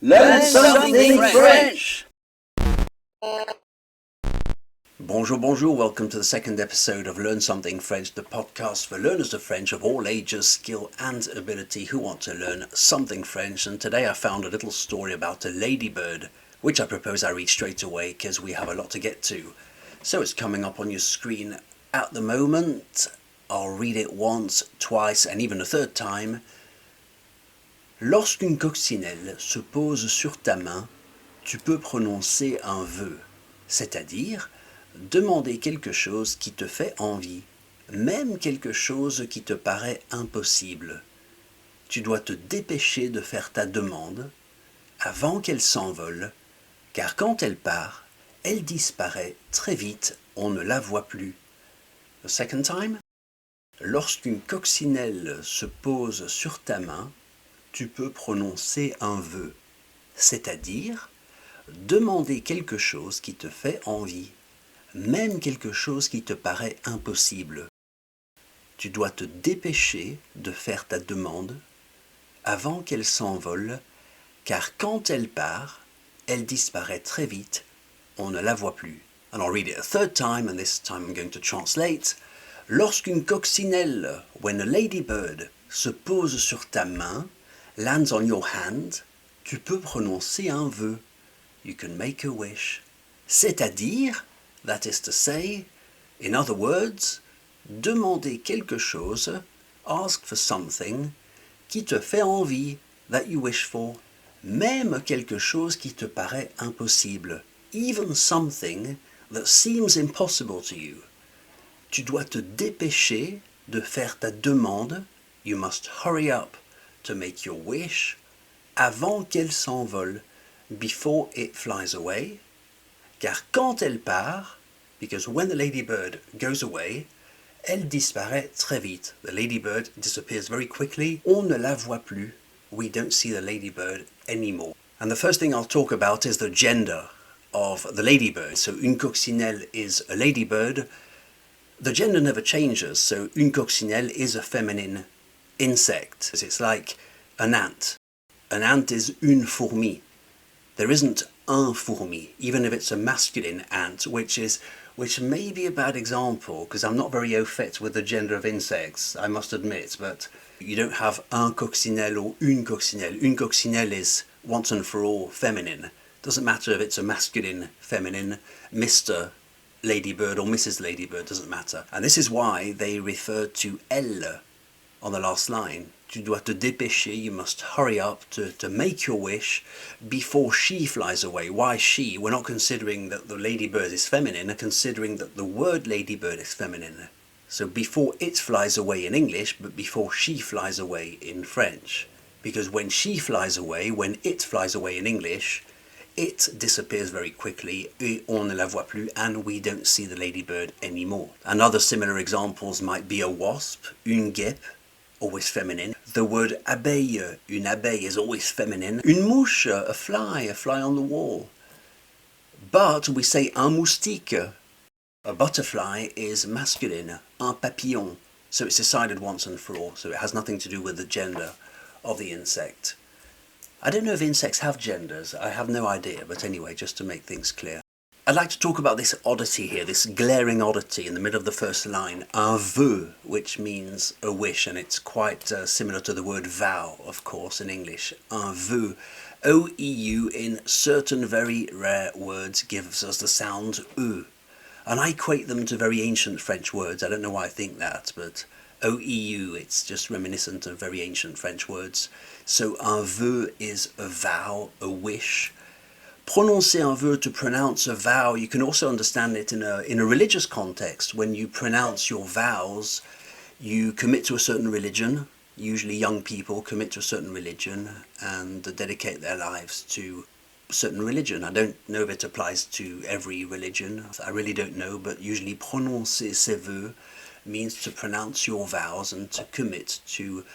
Learn something French! Bonjour, bonjour, welcome to the second episode of Learn Something French, the podcast for learners of French of all ages, skill and ability who want to learn something French. And today I found a little story about a ladybird, which I propose I read straight away because we have a lot to get to. So it's coming up on your screen at the moment. I'll read it once, twice and even a third time. Lorsqu'une coccinelle se pose sur ta main, tu peux prononcer un vœu, c'est-à-dire demander quelque chose qui te fait envie, même quelque chose qui te paraît impossible. Tu dois te dépêcher de faire ta demande avant qu'elle s'envole, car quand elle part, elle disparaît très vite, on ne la voit plus. The second time. Lorsqu'une coccinelle se pose sur ta main, tu peux prononcer un vœu, c'est-à-dire demander quelque chose qui te fait envie, même quelque chose qui te paraît impossible. Tu dois te dépêcher de faire ta demande avant qu'elle s'envole, car quand elle part, elle disparaît très vite, on ne la voit plus. And I'll read it a third time, and this time I'm going to translate. Lorsqu'une coccinelle, when a ladybird, se pose sur ta main, lands on your hand, tu peux prononcer un vœu. You can make a wish. C'est-à-dire, that is to say, in other words, demander quelque chose, ask for something, qui te fait envie, that you wish for, même quelque chose qui te paraît impossible, even something that seems impossible to you. Tu dois te dépêcher de faire ta demande, you must hurry up to make your wish, avant qu'elle s'envole, before it flies away, car quand elle part, because when the ladybird goes away, elle disparaît très vite. The ladybird disappears very quickly, on ne la voit plus, we don't see the ladybird anymore. And the first thing I'll talk about is the gender of the ladybird. So une coccinelle is a ladybird. The gender never changes, so une coccinelle is a feminine insect. It's like an ant. An ant is une fourmi. There isn't un fourmi, even if it's a masculine ant, which may be a bad example, because I'm not very au fait with the gender of insects, I must admit, but you don't have un coccinelle or une coccinelle. Une coccinelle is once and for all feminine. Doesn't matter if it's a masculine, feminine, Mr. Ladybird or Mrs. Ladybird, doesn't matter. And this is why they refer to elle on the last line. Tu dois te dépêcher, you must hurry up to make your wish before she flies away. Why she? We're not considering that the ladybird is feminine, we're considering that the word ladybird is feminine. So before it flies away in English, but before she flies away in French. Because when she flies away, when it flies away in English, it disappears very quickly, et on ne la voit plus, and we don't see the ladybird anymore. And other similar examples might be a wasp, une guêpe, always feminine. The word abeille, une abeille, is always feminine. Une mouche, a fly on the wall. But we say un moustique. A butterfly is masculine, un papillon. So it's decided once and for all, so it has nothing to do with the gender of the insect. I don't know if insects have genders, I have no idea, but anyway, just to make things clear. I'd like to talk about this oddity here, this glaring oddity in the middle of the first line, un voeu, which means a wish, and it's quite similar to the word vow, of course, in English. Un voeu, O-E-U, in certain very rare words gives us the sound E. And I equate them to very ancient French words. I don't know why I think that, but O-E-U, it's just reminiscent of very ancient French words. So un vœu is a vow, a wish. Prononcer un vœu, to pronounce a vow, you can also understand it in a religious context. When you pronounce your vows, you commit to a certain religion. Usually young people commit to a certain religion and dedicate their lives to a certain religion. I don't know if it applies to every religion. I really don't know, but usually prononcer ses vœux means to pronounce your vows and to commit to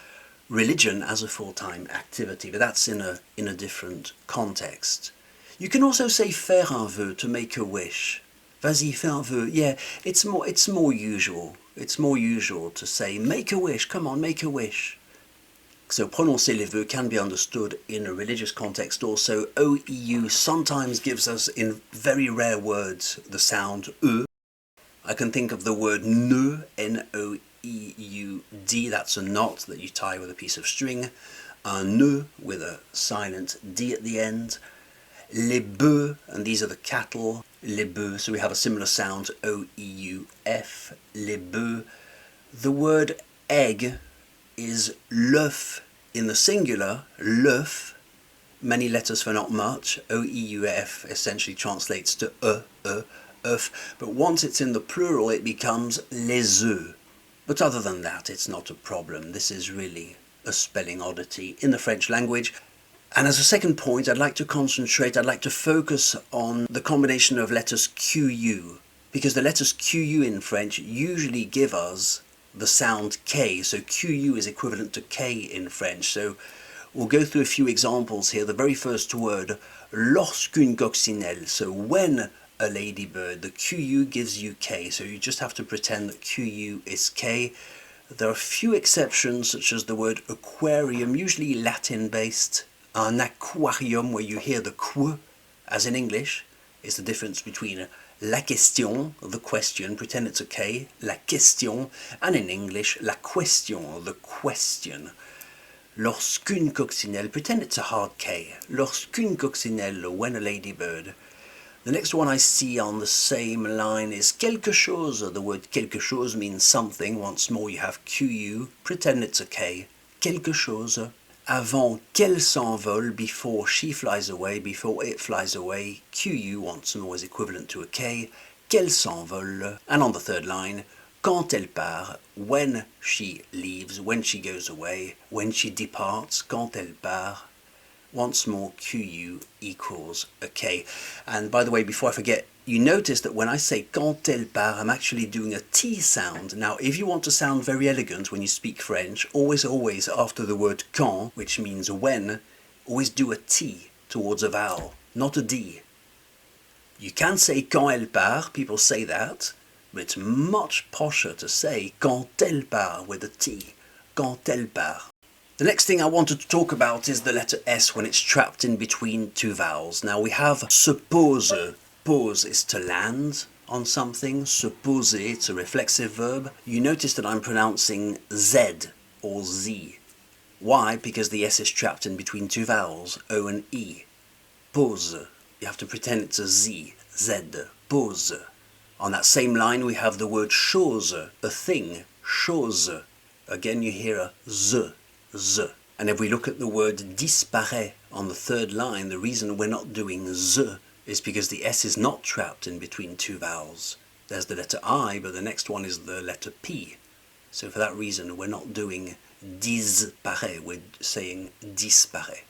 religion as a full-time activity, but that's in a different context. You can also say faire un vœu, to make a wish. Vas-y, fais un vœu. Yeah, it's more usual. It's more usual to say make a wish. Come on, make a wish. So prononcer les vœux can be understood in a religious context also. OEU sometimes gives us, in very rare words, the sound E. I can think of the word noeud, N-O-E-U-D, that's a knot that you tie with a piece of string. Un noeud with a silent D at the end. Les bœufs, and these are the cattle, les bœufs, so we have a similar sound, O-E-U-F, les bœufs. The word egg is l'œuf in the singular, l'œuf, many letters for not much, O-E-U-F essentially translates to œuf, but once it's in the plural it becomes les œufs. But other than that it's not a problem, this is really a spelling oddity in the French language. And as a second point, I'd like to focus on the combination of letters QU, because the letters QU in French usually give us the sound K, so QU is equivalent to K in French. So we'll go through a few examples here. The very first word, lorsqu'une coccinelle, so when a ladybird, the QU gives you K, so you just have to pretend that QU is K. There are a few exceptions, such as the word aquarium, usually Latin-based. Un aquarium, where you hear the qu, as in English, is the difference between la question, the question, pretend it's a K, la question, and in English, la question, the question. Lorsqu'une coccinelle, pretend it's a hard K. Lorsqu'une coccinelle, when a ladybird. The next one I see on the same line is quelque chose. The word quelque chose means something. Once more you have QU, pretend it's a K. Quelque chose. Avant qu'elle s'envole, before she flies away, before it flies away, QU once more is equivalent to a K, qu'elle s'envole. And on the third line, quand elle part, when she leaves, when she goes away, when she departs, quand elle part, once more QU equals a K. And by the way, before I forget, you notice that when I say quand elle part, I'm actually doing a T sound. Now, if you want to sound very elegant when you speak French, always after the word quand, which means when, always do a T towards a vowel, not a D. You can say quand elle part, people say that, but it's much posher to say quand elle part with a T, quand elle part. The next thing I wanted to talk about is the letter S when it's trapped in between two vowels. Now we have se pose. Pose is to land on something. Se poser, it's a reflexive verb. You notice that I'm pronouncing Z or Z. Why? Because the S is trapped in between two vowels, O and E. Pose. You have to pretend it's a Z. Z. Pose. On that same line we have the word chose, a thing. Chose. Again you hear a Z. Z. And if we look at the word disparaît on the third line, the reason we're not doing Z is because the S is not trapped in between two vowels. There's the letter I, but the next one is the letter P. So for that reason, we're not doing disparaît, we're saying disparaît.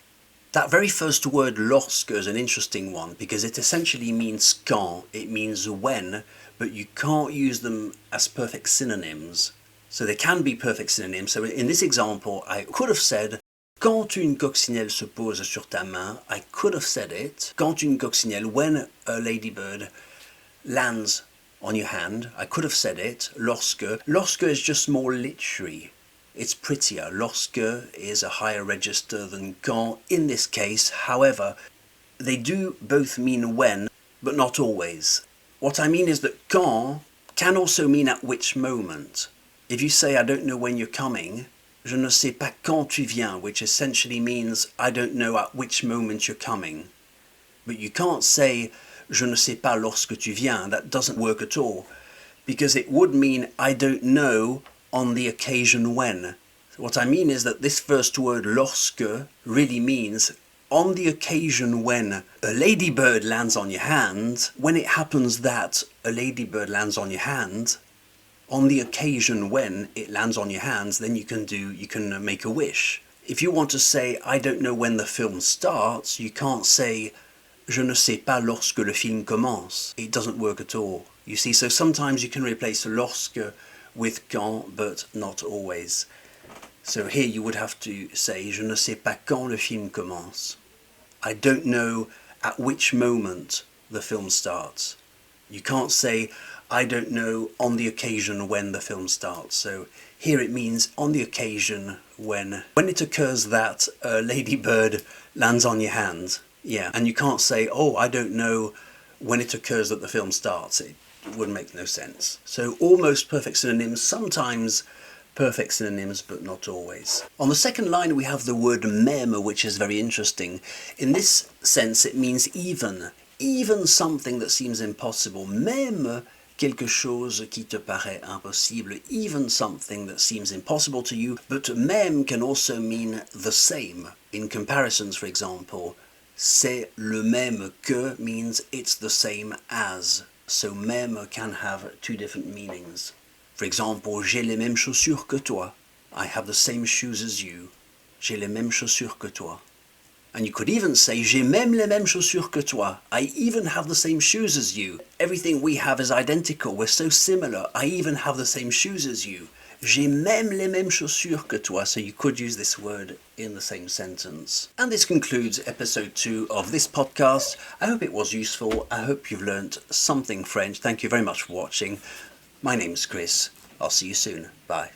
That very first word, lorsque, is an interesting one because it essentially means quand, it means when, but you can't use them as perfect synonyms. So they can be perfect synonyms. So in this example, I could have said quand une coccinelle se pose sur ta main. I could have said it. Quand une coccinelle, when a ladybird lands on your hand. I could have said it. Lorsque. Lorsque is just more literary. It's prettier. Lorsque is a higher register than quand in this case. However, they do both mean when, but not always. What I mean is that quand can also mean at which moment. If you say, I don't know when you're coming, je ne sais pas quand tu viens, which essentially means, I don't know at which moment you're coming. But you can't say, je ne sais pas lorsque tu viens. That doesn't work at all, because it would mean, I don't know on the occasion when. What I mean is that this first word, lorsque, really means on the occasion when a ladybird lands on your hand, when it happens that a ladybird lands on your hand, on the occasion when it lands on your hands, then you can make a wish. If you want to say, I don't know when the film starts, you can't say, je ne sais pas lorsque le film commence. It doesn't work at all. You see, so sometimes you can replace lorsque with quand, but not always. So here you would have to say, je ne sais pas quand le film commence. I don't know at which moment the film starts. You can't say, I don't know, on the occasion when the film starts. So here it means on the occasion when it occurs that a ladybird lands on your hand. Yeah, and you can't say, oh, I don't know when it occurs that the film starts. It would make no sense. So almost perfect synonyms, sometimes perfect synonyms, but not always. On the second line we have the word même, which is very interesting. In this sense it means even something that seems impossible. Même quelque chose qui te paraît impossible, even something that seems impossible to you. But même can also mean the same. In comparisons, for example, c'est le même que means it's the same as. So même can have two different meanings. For example, j'ai les mêmes chaussures que toi. I have the same shoes as you. J'ai les mêmes chaussures que toi. And you could even say, j'ai même les mêmes chaussures que toi. I even have the same shoes as you. Everything we have is identical. We're so similar. I even have the same shoes as you. J'ai même les mêmes chaussures que toi. So you could use this word in the same sentence. And this concludes episode 2 of this podcast. I hope it was useful. I hope you've learnt something French. Thank you very much for watching. My name's Chris. I'll see you soon. Bye.